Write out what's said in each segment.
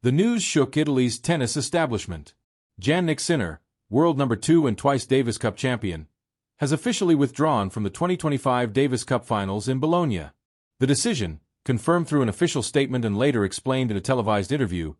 The news shook Italy's tennis establishment. Jannik Sinner, world number 2 and twice Davis Cup champion, has officially withdrawn from the 2025 Davis Cup finals in Bologna. The decision, confirmed through an official statement and later explained in a televised interview,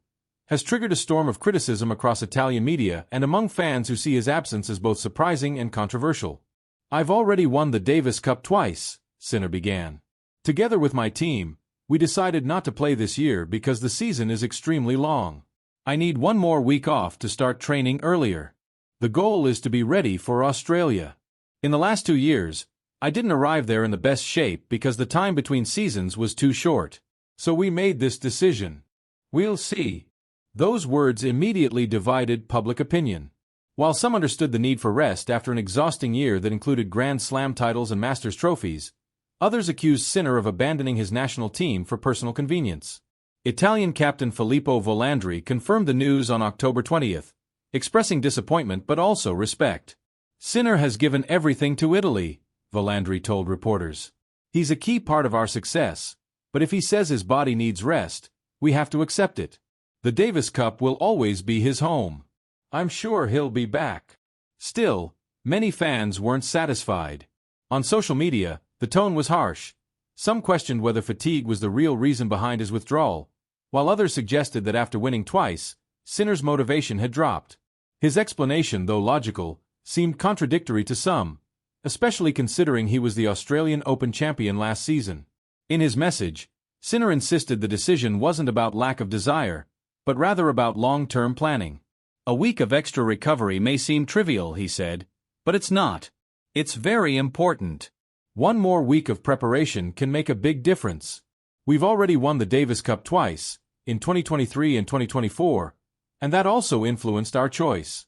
has triggered a storm of criticism across Italian media and among fans who see his absence as both surprising and controversial. "I've already won the Davis Cup twice," Sinner began. "Together with my team, we decided not to play this year because the season is extremely long. I need one more week off to start training earlier. The goal is to be ready for Australia. In the last 2 years, I didn't arrive there in the best shape because the time between seasons was too short. So we made this decision. We'll see." Those words immediately divided public opinion. While some understood the need for rest after an exhausting year that included Grand Slam titles and Masters trophies, others accused Sinner of abandoning his national team for personal convenience. Italian captain Filippo Volandri confirmed the news on October 20th, expressing disappointment but also respect. "Sinner has given everything to Italy," Volandri told reporters. "He's a key part of our success, but if he says his body needs rest, we have to accept it. The Davis Cup will always be his home. I'm sure he'll be back." Still, many fans weren't satisfied. On social media, the tone was harsh. Some questioned whether fatigue was the real reason behind his withdrawal, while others suggested that after winning twice, Sinner's motivation had dropped. His explanation, though logical, seemed contradictory to some, especially considering he was the Australian Open champion last season. In his message, Sinner insisted the decision wasn't about lack of desire, but rather about long-term planning. "A week of extra recovery may seem trivial," he said, "but it's not. It's very important. One more week of preparation can make a big difference. We've already won the Davis Cup twice, in 2023 and 2024, and that also influenced our choice."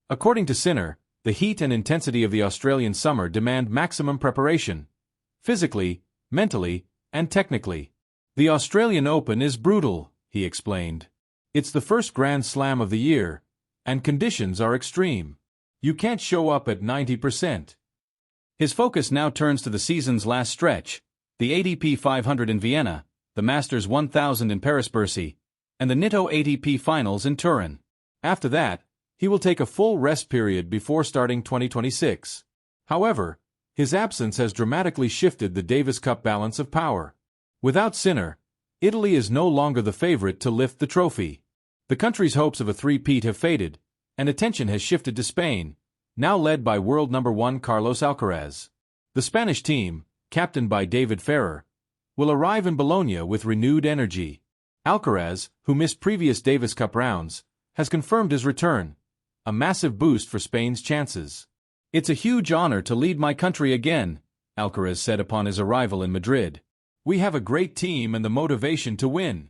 According to Sinner, the heat and intensity of the Australian summer demand maximum preparation, physically, mentally, and technically. "The Australian Open is brutal," he explained. "It's the first Grand Slam of the year, and conditions are extreme. You can't show up at 90%. His focus now turns to the season's last stretch, the ATP 500 in Vienna, the Masters 1000 in Paris-Bercy, and the Nitto ATP Finals in Turin. After that, he will take a full rest period before starting 2026. However, his absence has dramatically shifted the Davis Cup balance of power. Without Sinner, Italy is no longer the favorite to lift the trophy. The country's hopes of a three-peat have faded, and attention has shifted to Spain, now led by world number 1 Carlos Alcaraz. The Spanish team, captained by David Ferrer, will arrive in Bologna with renewed energy. Alcaraz, who missed previous Davis Cup rounds, has confirmed his return, a massive boost for Spain's chances. "It's a huge honor to lead my country again," Alcaraz said upon his arrival in Madrid. "We have a great team and the motivation to win."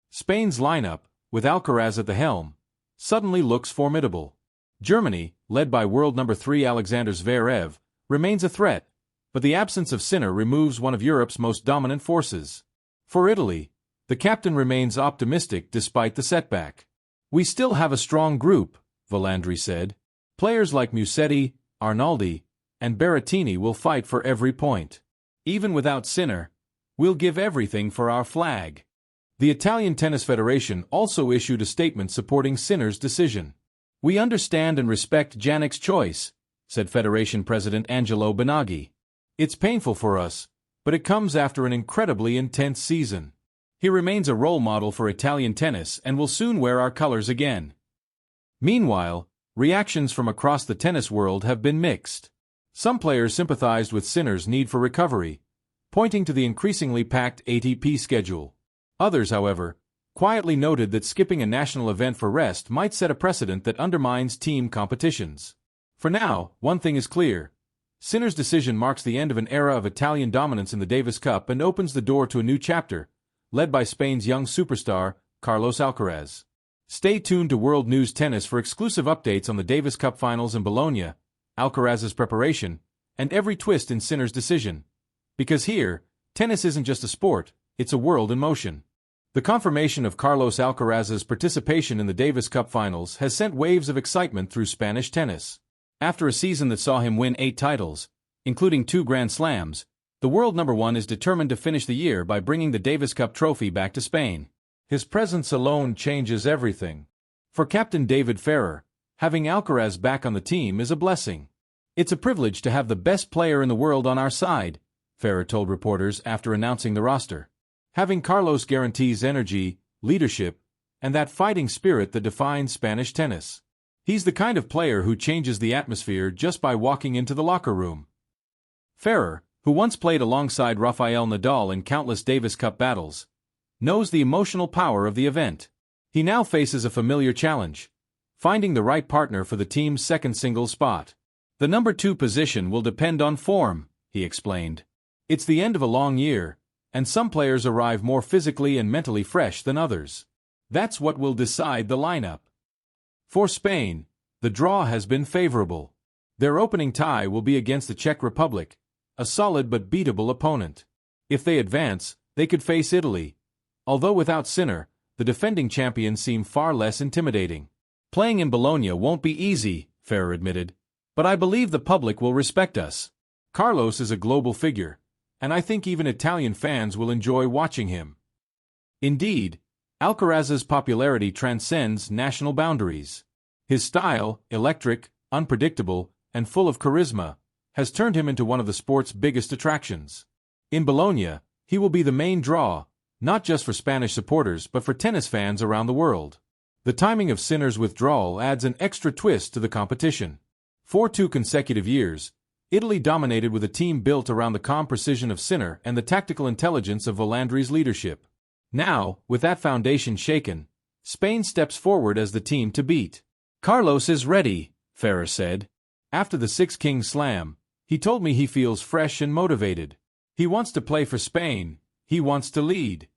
Spain's lineup, with Alcaraz at the helm, suddenly looks formidable. Germany, led by world number 3 Alexander Zverev, remains a threat, but the absence of Sinner removes one of Europe's most dominant forces. For Italy, the captain remains optimistic despite the setback. "We still have a strong group," Volandri said. "Players like Musetti, Arnaldi, and Berrettini will fight for every point. Even without Sinner, we'll give everything for our flag." The Italian Tennis Federation also issued a statement supporting Sinner's decision. "We understand and respect Jannik's choice," said Federation President Angelo Benaghi. "It's painful for us, but it comes after an incredibly intense season. He remains a role model for Italian tennis and will soon wear our colors again." Meanwhile, reactions from across the tennis world have been mixed. Some players sympathized with Sinner's need for recovery, pointing to the increasingly packed ATP schedule. Others, however, quietly noted that skipping a national event for rest might set a precedent that undermines team competitions. For now, one thing is clear. Sinner's decision marks the end of an era of Italian dominance in the Davis Cup and opens the door to a new chapter, led by Spain's young superstar, Carlos Alcaraz. Stay tuned to World News Tennis for exclusive updates on the Davis Cup finals in Bologna, Alcaraz's preparation, and every twist in Sinner's decision. Because here, tennis isn't just a sport, it's a world in motion. The confirmation of Carlos Alcaraz's participation in the Davis Cup finals has sent waves of excitement through Spanish tennis. After a season that saw him win 8 titles, including 2 Grand Slams, the world number 1 is determined to finish the year by bringing the Davis Cup trophy back to Spain. His presence alone changes everything. For Captain David Ferrer, having Alcaraz back on the team is a blessing. It's a privilege to have the best player in the world on our side, Ferrer told reporters after announcing the roster. Having Carlos guarantees energy, leadership, and that fighting spirit that defines Spanish tennis. He's the kind of player who changes the atmosphere just by walking into the locker room. Ferrer, who once played alongside Rafael Nadal in countless Davis Cup battles, knows the emotional power of the event. He now faces a familiar challenge: finding the right partner for the team's second singles spot. The number 2 position will depend on form, he explained. It's the end of a long year, and some players arrive more physically and mentally fresh than others. That's what will decide the lineup. For Spain, the draw has been favorable. Their opening tie will be against the Czech Republic, a solid but beatable opponent. If they advance, they could face Italy. Although without Sinner, the defending champions seem far less intimidating. Playing in Bologna won't be easy, Ferrer admitted, but I believe the public will respect us. Carlos is a global figure, and I think even Italian fans will enjoy watching him. Indeed, Alcaraz's popularity transcends national boundaries. His style, electric, unpredictable, and full of charisma, has turned him into one of the sport's biggest attractions. In Bologna, he will be the main draw, not just for Spanish supporters but for tennis fans around the world. The timing of Sinner's withdrawal adds an extra twist to the competition. For 2 consecutive years, Italy dominated with a team built around the calm precision of Sinner and the tactical intelligence of Rivalries' leadership. Now, with that foundation shaken, Spain steps forward as the team to beat. Carlos is ready, Ferrer said. After the Six Kings Slam, he told me he feels fresh and motivated. He wants to play for Spain. He wants to lead.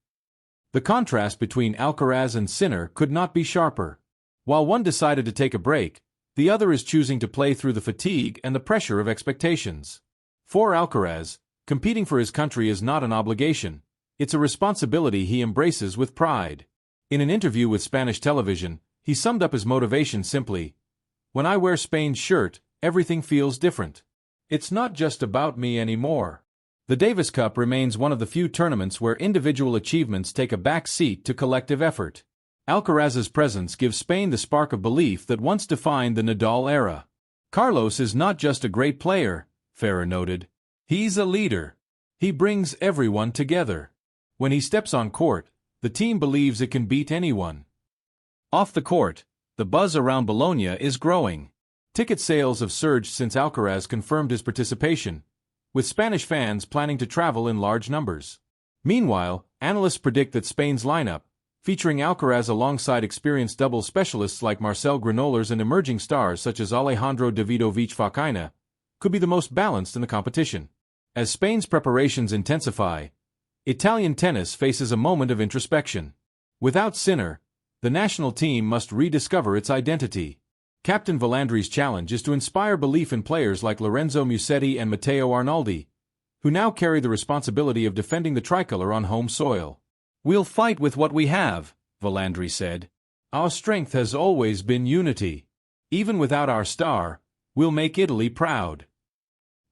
The contrast between Alcaraz and Sinner could not be sharper. While one decided to take a break, the other is choosing to play through the fatigue and the pressure of expectations. For Alcaraz, competing for his country is not an obligation. It's a responsibility he embraces with pride. In an interview with Spanish television, he summed up his motivation simply: "When I wear Spain's shirt, everything feels different. It's not just about me anymore." The Davis Cup remains one of the few tournaments where individual achievements take a back seat to collective effort. Alcaraz's presence gives Spain the spark of belief that once defined the Nadal era. Carlos is not just a great player, Ferrer noted. He's a leader. He brings everyone together. When he steps on court, the team believes it can beat anyone. Off the court, the buzz around Bologna is growing. Ticket sales have surged since Alcaraz confirmed his participation, with Spanish fans planning to travel in large numbers. Meanwhile, analysts predict that Spain's lineup, featuring Alcaraz alongside experienced doubles specialists like Marcel Granollers and emerging stars such as Alejandro Davidovich Fokina, could be the most balanced in the competition. As Spain's preparations intensify, Italian tennis faces a moment of introspection. Without Sinner, the national team must rediscover its identity. Captain Volandri's challenge is to inspire belief in players like Lorenzo Musetti and Matteo Arnaldi, who now carry the responsibility of defending the tricolor on home soil. "We'll fight with what we have," Volandri said. "Our strength has always been unity. Even without our star, we'll make Italy proud."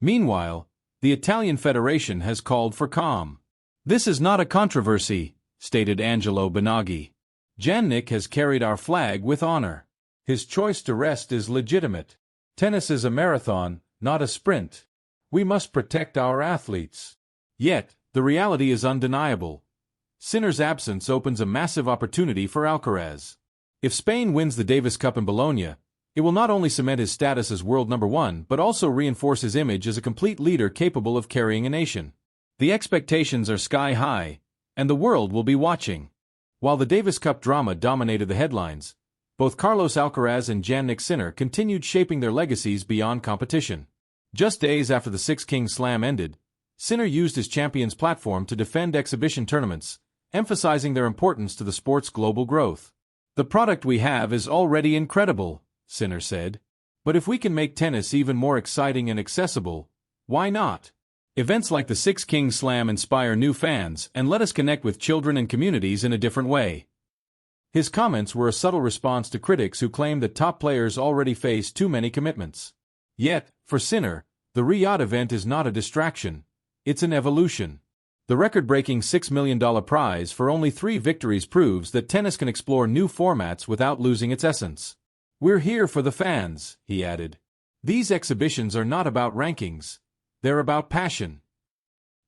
Meanwhile, the Italian Federation has called for calm. "This is not a controversy," stated Angelo Benaghi. "Jannik has carried our flag with honor. His choice to rest is legitimate. Tennis is a marathon, not a sprint. We must protect our athletes." Yet, the reality is undeniable. Sinner's absence opens a massive opportunity for Alcaraz. If Spain wins the Davis Cup in Bologna, it will not only cement his status as world number 1 but also reinforce his image as a complete leader capable of carrying a nation. The expectations are sky high, and the world will be watching. While the Davis Cup drama dominated the headlines, both Carlos Alcaraz and Jannik Sinner continued shaping their legacies beyond competition. Just days after the Six Kings Slam ended, Sinner used his champion's platform to defend exhibition tournaments, emphasizing their importance to the sport's global growth. "The product we have is already incredible," Sinner said. "But if we can make tennis even more exciting and accessible, why not? Events like the Six Kings Slam inspire new fans and let us connect with children and communities in a different way." His comments were a subtle response to critics who claimed that top players already face too many commitments. Yet, for Sinner, the Riyadh event is not a distraction, it's an evolution. The record-breaking $6 million prize for only 3 victories proves that tennis can explore new formats without losing its essence. "We're here for the fans," he added. "These exhibitions are not about rankings. They're about passion."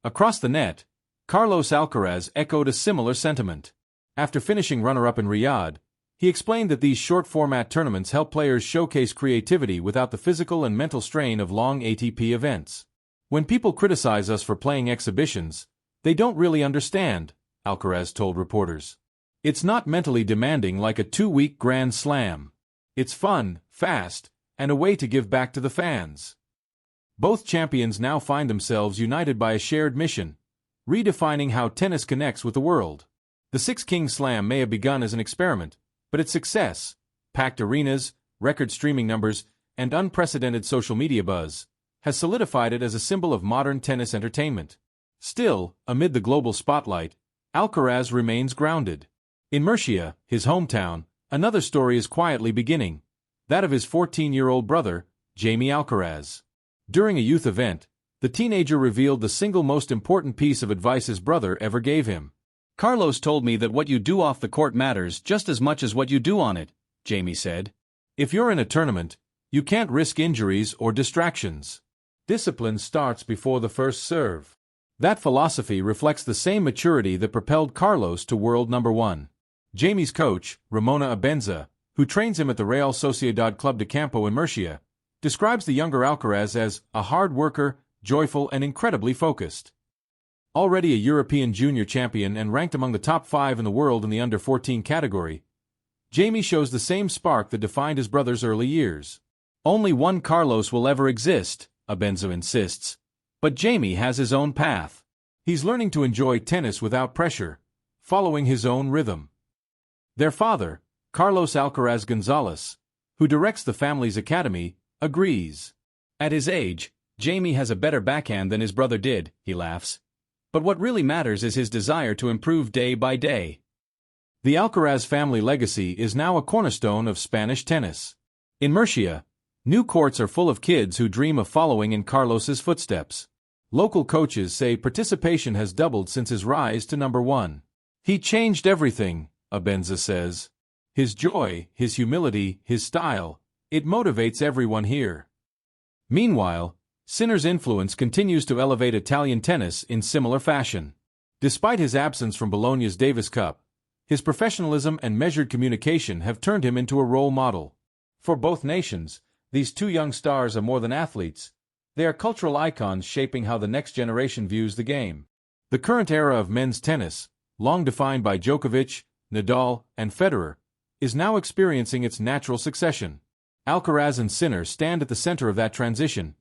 Across the net, Carlos Alcaraz echoed a similar sentiment. After finishing runner-up in Riyadh, he explained that these short-format tournaments help players showcase creativity without the physical and mental strain of long ATP events. "When people criticize us for playing exhibitions, they don't really understand," Alcaraz told reporters. "It's not mentally demanding like a 2-week Grand Slam. It's fun, fast, and a way to give back to the fans." Both champions now find themselves united by a shared mission, redefining how tennis connects with the world. The Six Kings Slam may have begun as an experiment, but its success, packed arenas, record streaming numbers, and unprecedented social media buzz, has solidified it as a symbol of modern tennis entertainment. Still, amid the global spotlight, Alcaraz remains grounded. In Murcia, his hometown, another story is quietly beginning, that of his 14-year-old brother, Jaime Alcaraz. During a youth event, the teenager revealed the single most important piece of advice his brother ever gave him. "Carlos told me that what you do off the court matters just as much as what you do on it," Jaime said. "If you're in a tournament, you can't risk injuries or distractions. Discipline starts before the first serve." That philosophy reflects the same maturity that propelled Carlos to world number 1. Jaime's coach, Ramona Abenza, who trains him at the Real Sociedad Club de Campo in Murcia, describes the younger Alcaraz as a hard worker, joyful, and incredibly focused. Already a European junior champion and ranked among the top 5 in the world in the under-14 category, Jaime shows the same spark that defined his brother's early years. "Only one Carlos will ever exist," Abenza insists, "but Jaime has his own path. He's learning to enjoy tennis without pressure, following his own rhythm." Their father, Carlos Alcaraz Gonzalez, who directs the family's academy, agrees. "At his age, Jaime has a better backhand than his brother did," he laughs. "But what really matters is his desire to improve day by day." The Alcaraz family legacy is now a cornerstone of Spanish tennis. In Murcia, new courts are full of kids who dream of following in Carlos's footsteps. Local coaches say participation has doubled since his rise to number 1. "He changed everything," Abenza says. "His joy, his humility, his style, it motivates everyone here." Meanwhile, Sinner's influence continues to elevate Italian tennis in similar fashion. Despite his absence from Bologna's Davis Cup, his professionalism and measured communication have turned him into a role model. For both nations, these two young stars are more than athletes. They are cultural icons shaping how the next generation views the game. The current era of men's tennis, long defined by Djokovic, Nadal, and Federer, is now experiencing its natural succession. Alcaraz and Sinner stand at the center of that transition,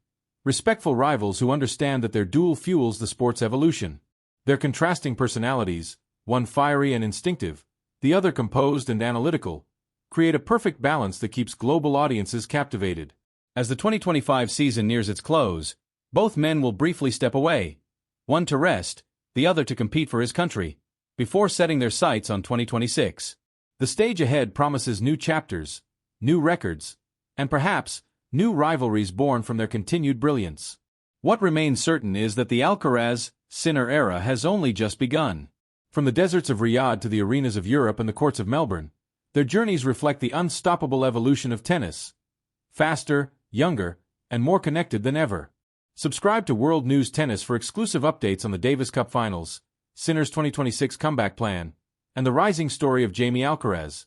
respectful rivals who understand that their duel fuels the sport's evolution. Their contrasting personalities, one fiery and instinctive, the other composed and analytical, create a perfect balance that keeps global audiences captivated. As the 2025 season nears its close, both men will briefly step away, one to rest, the other to compete for his country, before setting their sights on 2026. The stage ahead promises new chapters, new records, and perhaps, new rivalries born from their continued brilliance. What remains certain is that the Alcaraz-Sinner era has only just begun. From the deserts of Riyadh to the arenas of Europe and the courts of Melbourne, their journeys reflect the unstoppable evolution of tennis. Faster, younger, and more connected than ever. Subscribe to World News Tennis for exclusive updates on the Davis Cup Finals, Sinner's 2026 comeback plan, and the rising story of Jaime Alcaraz.